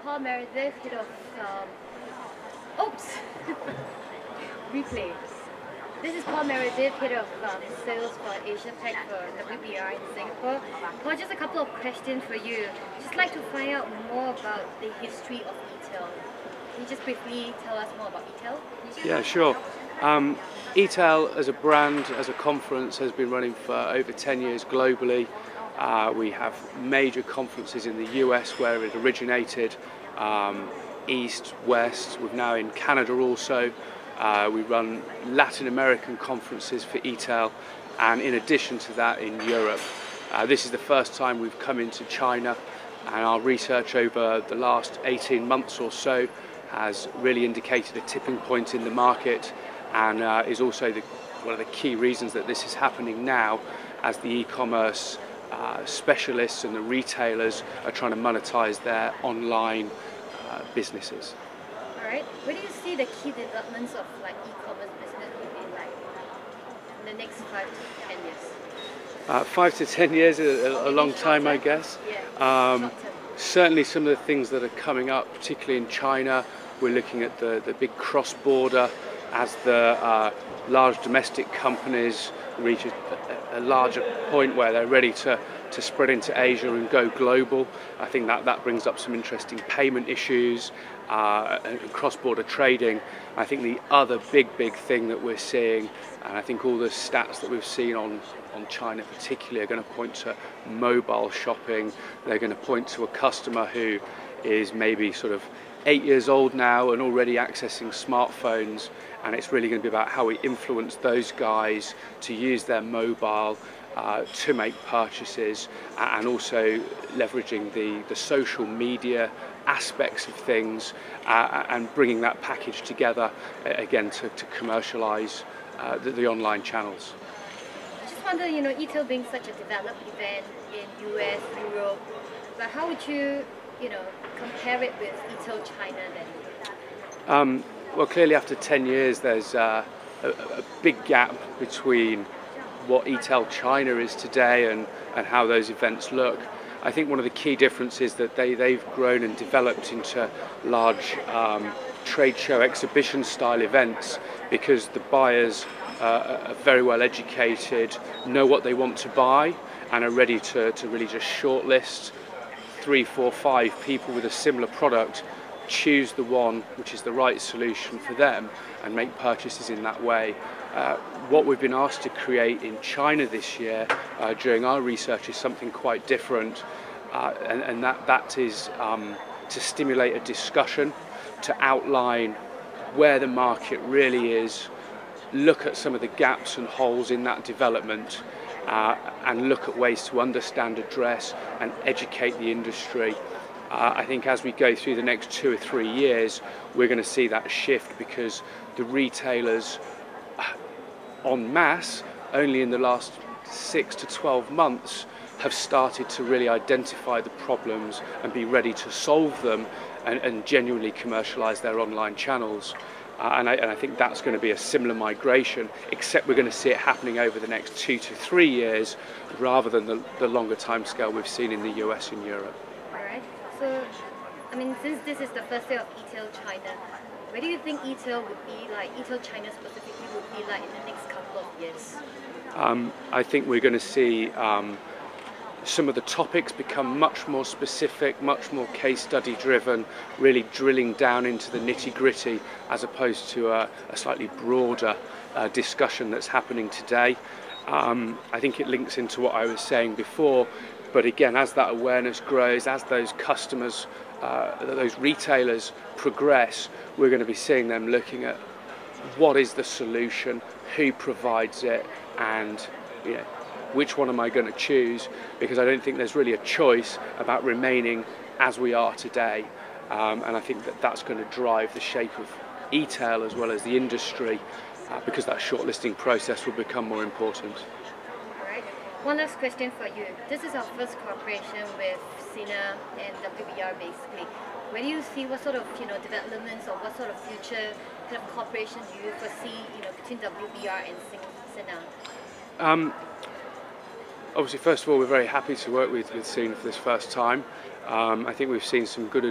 call Meredith, oops! Replay. This is Paul Meredith, head of sales for Asia Pac for WBR in Singapore. Paul, just a couple of questions for you. Just like to find out more about the history of eTail. Can you just briefly tell us more about eTail? Yeah, sure. eTail as a brand, as a conference, has been running for over 10 years globally. We have major conferences in the US where it originated, East, West. We're now in Canada also. We run Latin American conferences for eTail, and in addition to that in Europe. This is the first time we've come into China, and our research over the last 18 months or so has really indicated a tipping point in the market, and is also one of the key reasons that this is happening now, as the e-commerce specialists and the retailers are trying to monetize their online businesses. Alright, where do you see the key developments of e-commerce business in the next 5 to 10 years? 5 to 10 years is a long time, I guess. Yeah, certainly some of the things that are coming up, particularly in China, we're looking at the big cross-border as the large domestic companies reach a larger point where they're ready to spread into Asia and go global. I think that brings up some interesting payment issues and cross-border trading. I think the other big thing that we're seeing, and I think all the stats that we've seen on China particularly, are going to point to mobile shopping. They're going to point to a customer who is maybe sort of 8 years old now and already accessing smartphones, and it's really going to be about how we influence those guys to use their mobile to make purchases, and also leveraging the social media aspects of things and bringing that package together again to commercialize the online channels. I just wonder, eTail being such a developed event in US, Europe, but how would you compare it with eTail China then? Well, clearly after 10 years there's a big gap between what eTail China is today and how those events look. I think one of the key differences is that they've grown and developed into large trade show exhibition style events, because the buyers are very well educated, know what they want to buy, and are ready to really just shortlist 3, 4, 5 people with a similar product, choose the one which is the right solution for them, and make purchases in that way. What we've been asked to create in China this year during our research is something quite different, and that is to stimulate a discussion, to outline where the market really is, look at some of the gaps and holes in that development, and look at ways to understand, address and educate the industry. I think as we go through the next 2 or 3 years, we're going to see that shift, because the retailers en masse, only in the last 6 to 12 months, have started to really identify the problems and be ready to solve them and genuinely commercialize their online channels. And I think that's going to be a similar migration, except we're going to see it happening over the next 2 to 3 years rather than the longer time scale we've seen in the US and Europe. Alright, so since this is the first day of eTail China, where do you think eTail would be eTail China specifically would be in the next couple of years? I think we're going to see some of the topics become much more specific, much more case study driven, really drilling down into the nitty gritty, as opposed to a slightly broader discussion that's happening today. I think it links into what I was saying before, but again, as that awareness grows, as those customers, those retailers progress, we're going to be seeing them looking at what is the solution, who provides it, and which one am I going to choose, because I don't think there's really a choice about remaining as we are today. And I think that's going to drive the shape of eTail as well as the industry, because that shortlisting process will become more important. Alright, one last question for you. This is our first cooperation with Sina and WBR basically. Where do you see what sort of developments, or what sort of future kind of cooperation do you foresee between WBR and Sina? Obviously, first of all, we're very happy to work with Sina for this first time. I think we've seen some good